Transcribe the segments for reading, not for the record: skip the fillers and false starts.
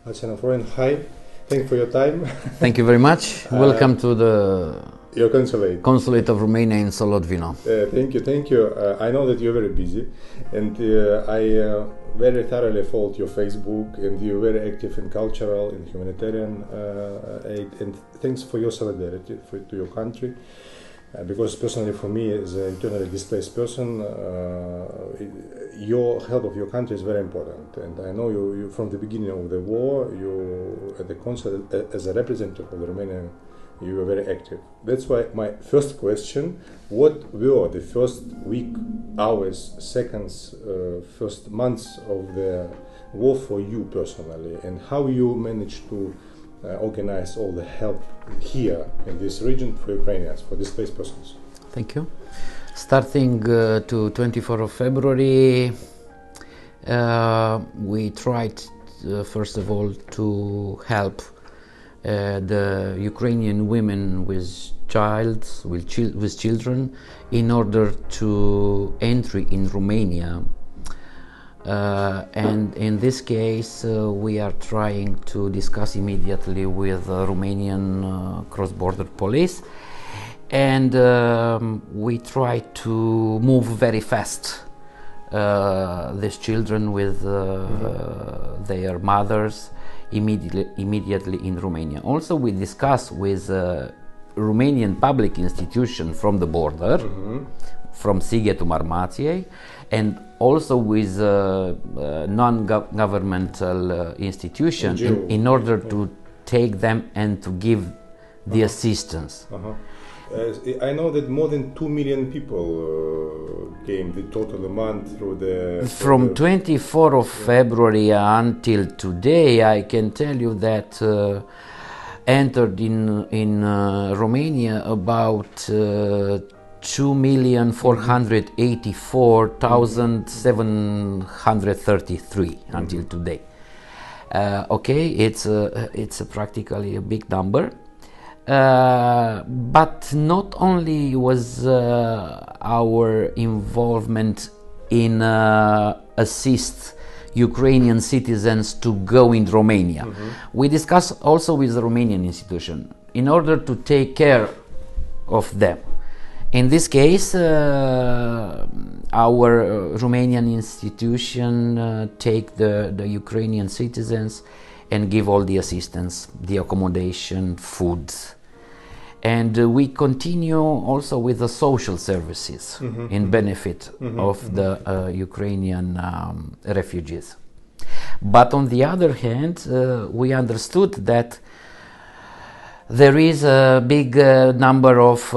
Hi, thank you for your time. Thank you very much. Welcome to Your consulate. Consulate of Romania in Solodvino. Thank you. I know that you're very busy, and I very thoroughly followed your Facebook, and you're very active in cultural and humanitarian aid. And thanks for your solidarity to your country. Because personally, for me, as an internally displaced person, your help of your country is very important. And I know you from the beginning of the war, you at the consulate as a representative of the Romanian, you were very active. That's why my first question: what were the first week, hours, seconds, first months of the war for you personally, and how you managed to organize all the help here in this region for Ukrainians, for displaced persons? Thank you. Starting to 24th of February, we tried first of all to help the Ukrainian women with children in order to entry in Romania. And in this case, we are trying to discuss immediately with Romanian cross-border police, and we try to move very fast these children with their mothers immediately in Romania. Also, we discuss with Romanian public institution from the border, from Sighetul Marmației, and also with non-governmental institution in order to take them and to give the assistance. I know that more than 2 million people came the total amount through the... From 24th of February until today, I can tell you that entered in Romania about 2,484,733 until today. Okay, it's practically a big number, but not only was our involvement in assist Ukrainian citizens to go in Romania. We discussed also with the Romanian institution in order to take care of them. In this case, our Romanian institution take the Ukrainian citizens and give all the assistance, the accommodation, food. And we continue also with the social services in benefit of the Ukrainian refugees. But on the other hand, we understood that there is a big number of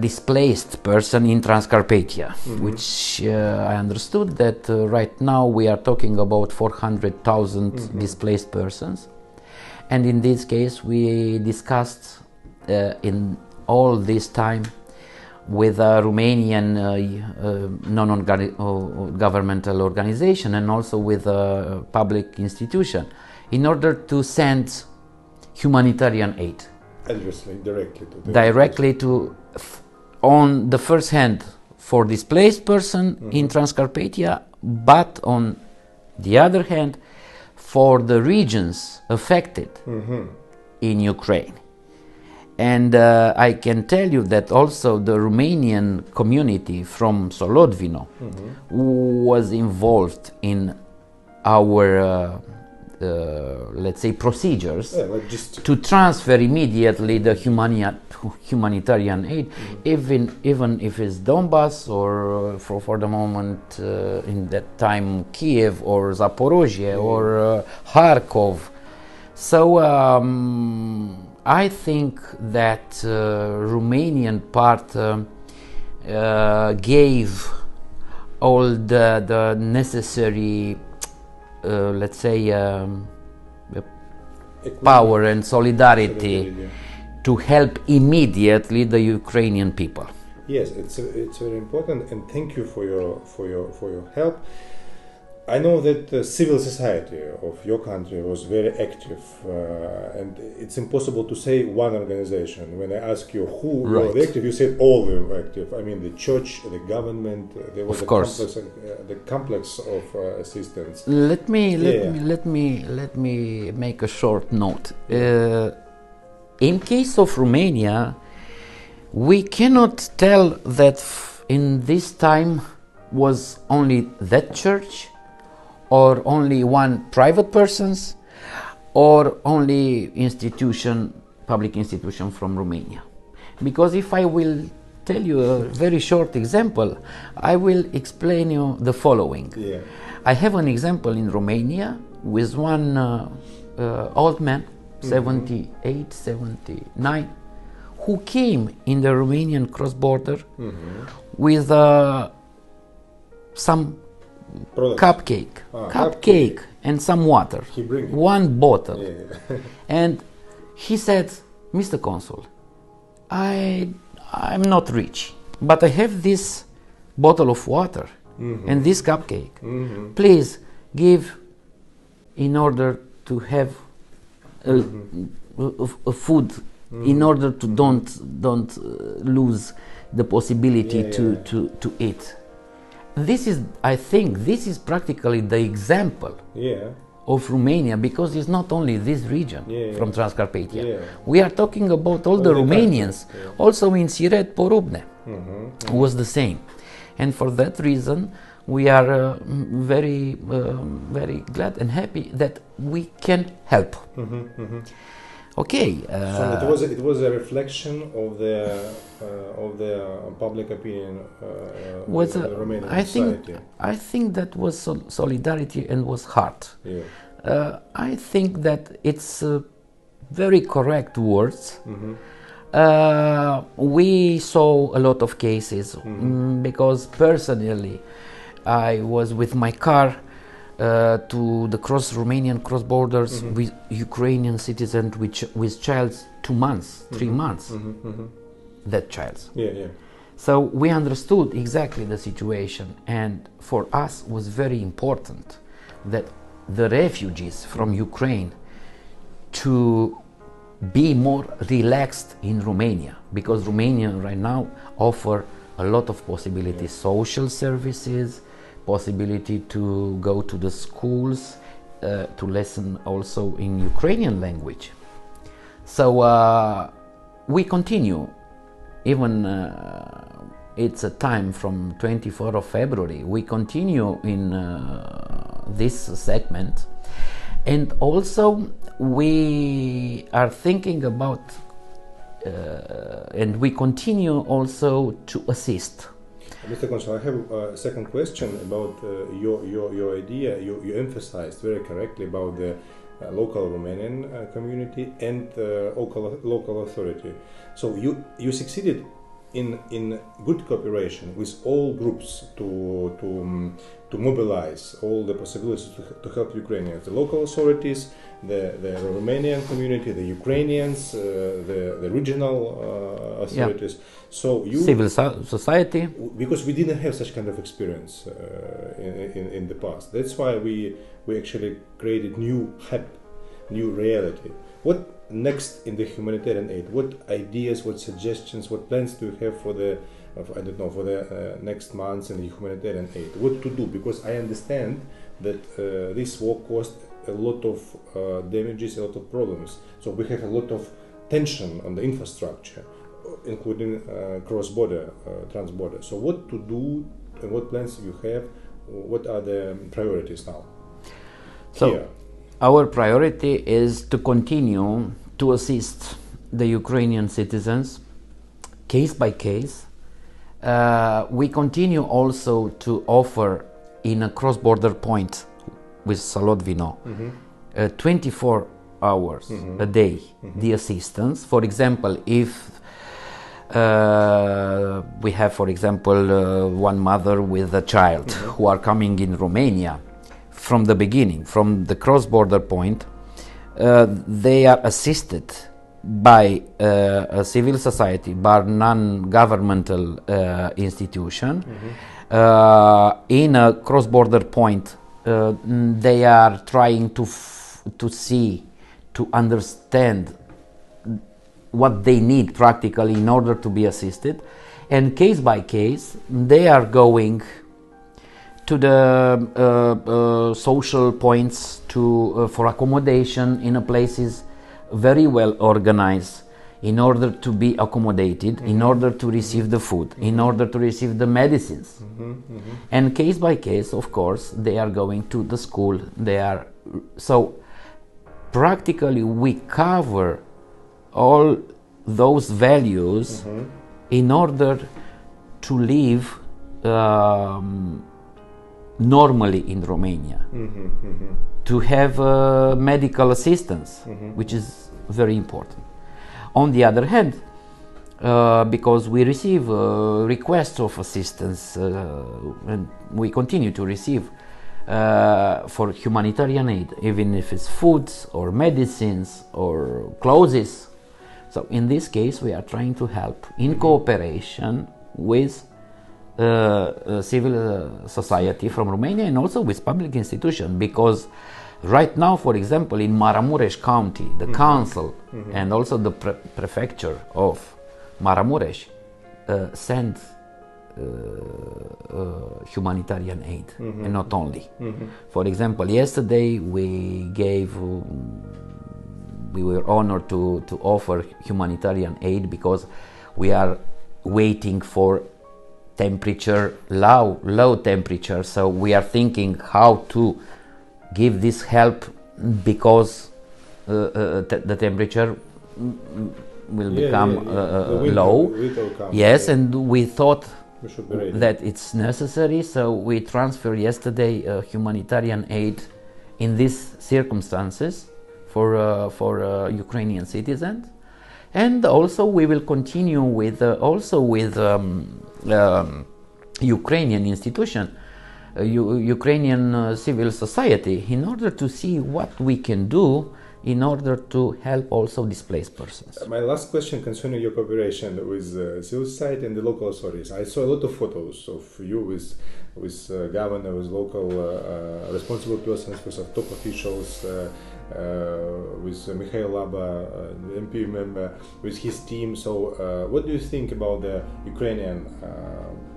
displaced persons in Transcarpathia, which I understood that right now we are talking about 400,000 displaced persons. And in this case, we discussed in all this time with a Romanian non-governmental organization and also with a public institution in order to send humanitarian aid. Directly to on the first hand for displaced person in Transcarpathia, but on the other hand for the regions affected in Ukraine. And I can tell you that also the Romanian community from Solodvino was involved in our let's say procedures to transfer immediately the humanitarian aid, even if it's Donbass or for the moment in that time Kiev or Zaporozhye or Kharkov. So I think that Romanian part gave all the necessary let's say power and solidarity to help immediately the Ukrainian people. Yes, it's very important, and thank you for your help. I know that the civil society of your country was very active, and it's impossible to say one organization. When I ask you who were active, you said all were active. I mean, the church, the government, there was the complex of assistance. Let me make a short note. In case of Romania, we cannot tell that in this time was only that church, or only one private persons, or only public institution from Romania. Because if I will tell you a very short example, I will explain you the following. Yeah. I have an example in Romania with one old man, 78, 79, who came in the Romanian cross-border with some cupcake and some water, one bottle. Yeah. And he said, Mr. Consul, I'm not rich, but I have this bottle of water and this cupcake. Please give in order to have a food, in order to don't lose the possibility to eat. I think this is practically the example of Romania, because it's not only this region from Transcarpathia. Yeah. We are talking about all the Romanians. Also in Siret, Porubne was the same. And for that reason, we are very glad and happy that we can help. Okay. So it was a reflection of the public opinion of the Romanian society. I think that was solidarity and was hard. Yeah. I think that it's very correct words. We saw a lot of cases because personally I was with my car to the Romanian cross borders with Ukrainian citizens with child 2 months, 3 months. That child. Yeah. So we understood exactly the situation, and for us was very important that the refugees from Ukraine to be more relaxed in Romania, because Romania right now offer a lot of possibilities, social services, possibility to go to the schools, to listen also in Ukrainian language. So we continue, even it's a time from 24th of February, we continue in this segment. And also we are thinking about and we continue also to assist. Mr. Consul, I have a second question about your idea. You emphasized very correctly about the local Romanian community and local authority. So you succeeded in good cooperation with all groups to mobilize all the possibilities to help Ukrainians, the local authorities, the Romanian community, the Ukrainians, the regional authorities. So civil society, because we didn't have such kind of experience in the past. That's why we actually created new reality. What next in the humanitarian aid? What ideas, what suggestions, what plans do you have for the next months in the humanitarian aid? What to do? Because I understand that this war caused a lot of damages, a lot of problems. So we have a lot of tension on the infrastructure, including cross-border, trans-border. So what to do and what plans you have? What are the priorities now? So here? Our priority is to continue to assist the Ukrainian citizens case by case. We continue also to offer in a cross-border point with Salodvino 24 hours a day the assistance. For example, if we have, for example, one mother with a child who are coming in Romania, from the beginning, from the cross-border point, they are assisted by a civil society, by non-governmental institution in a cross-border point they are trying to see, to understand what they need practically in order to be assisted, and case by case they are going to the social points for accommodation in a places very well organized in order to be accommodated, in order to receive the food, in order to receive the medicines. And case by case, of course, they are going to the school. So practically we cover all those values in order to live normally in Romania, to have medical assistance, which is very important. On the other hand, because we receive requests of assistance, and we continue to receive for humanitarian aid, even if it's foods or medicines or clothes. So in this case, we are trying to help in cooperation with civil society from Romania and also with public institutions, because right now, for example, in Maramureș County, the council and also the prefecture of Maramureș send humanitarian aid, and not only. For example, yesterday we were honored to offer humanitarian aid because we are waiting for low temperature, so we are thinking how to give this help because the temperature will become low. Yes, and we thought that it's necessary, so we transferred yesterday humanitarian aid in these circumstances for Ukrainian citizens, and also we will continue with Ukrainian institution, Ukrainian civil society, in order to see what we can do in order to help also displaced persons. My last question concerning your cooperation with civil society and the local authorities. I saw a lot of photos of you with governor, with local responsible persons, with top officials, with Mikhail Laba, the MP member, with his team. So what do you think about the Ukrainian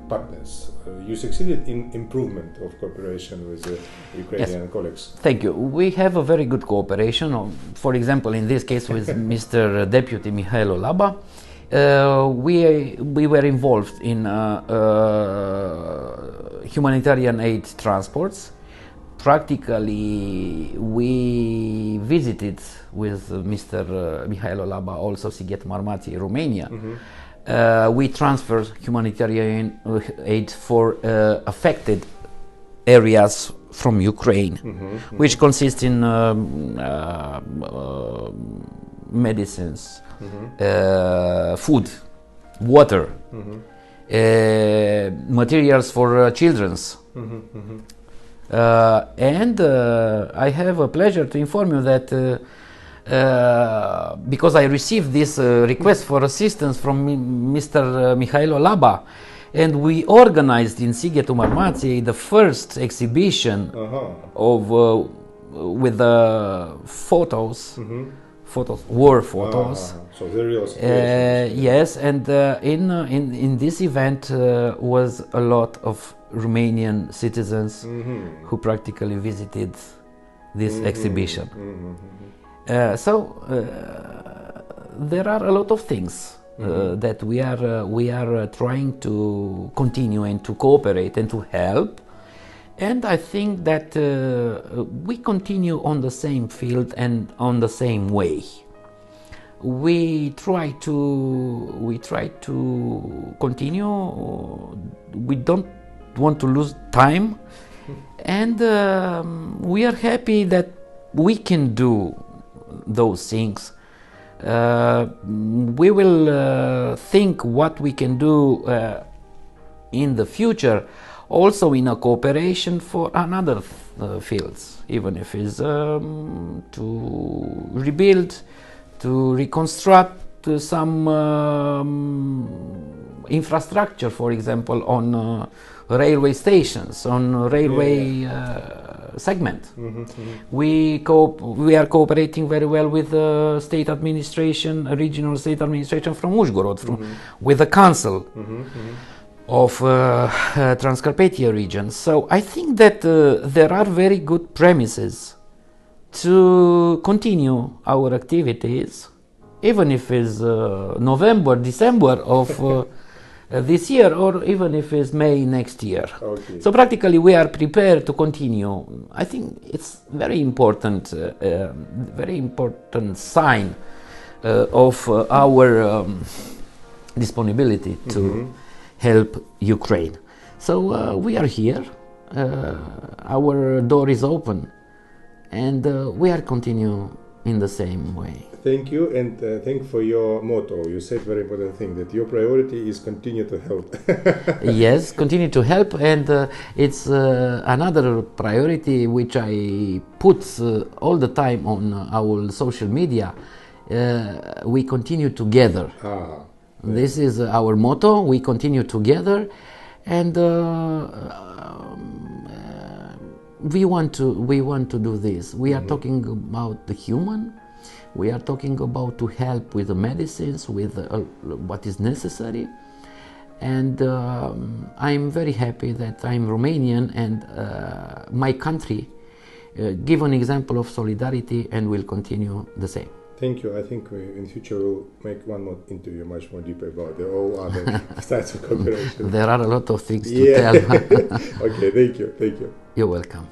partners? You succeeded in improvement of cooperation with the Ukrainian colleagues. Thank you. We have a very good cooperation. For example, in this case with Mr. Deputy Mikhail Laba, we were involved in humanitarian aid transports. Practically, we visited with Mr. Mikhail Laba also Sighet Marmației, Romania. We transferred humanitarian aid for affected areas from Ukraine, which consists in medicines, food, water, materials for children's. And I have a pleasure to inform you that because I received this request for assistance from Mr. Mikhail Laba, and we organized in Sighetul Marmației the first exhibition of with photos, war photos. So the real situation. Yes, and in this event was a lot of Romanian citizens who practically visited this exhibition. So there are a lot of things that we are trying to continue and to cooperate and to help, and I think that we continue on the same field and on the same way. We try to continue. We don't want to lose time, and we are happy that we can do those things. We will think what we can do in the future, also in a cooperation for another fields, even if it's to rebuild, to reconstruct some infrastructure, for example, on railway stations, on railway segment. Mm-hmm. We are cooperating very well with the state administration, regional state administration from Uzhgorod, with the council of Transcarpathia region. So I think that there are very good premises to continue our activities, even if it's November, December of this year, or even if it's May next year. Okay. So practically we are prepared to continue. I think it's very important sign of our disponibility to help Ukraine. So we are here. Our door is open, and we are continue in the same way. Thank you, and thank for your motto. You said very important thing, that your priority is continue to help. Yes, continue to help, and it's another priority which I put all the time on our social media. We continue together. This is our motto. We continue together, and we want to do this. We are talking about the human. We are talking about to help with the medicines, with what is necessary. And I'm very happy that I'm Romanian, and my country give an example of solidarity and will continue the same. Thank you. I think in future we'll make one more interview much more deeper about the all other styles of cooperation. There are a lot of things to tell. Okay, thank you. You're welcome.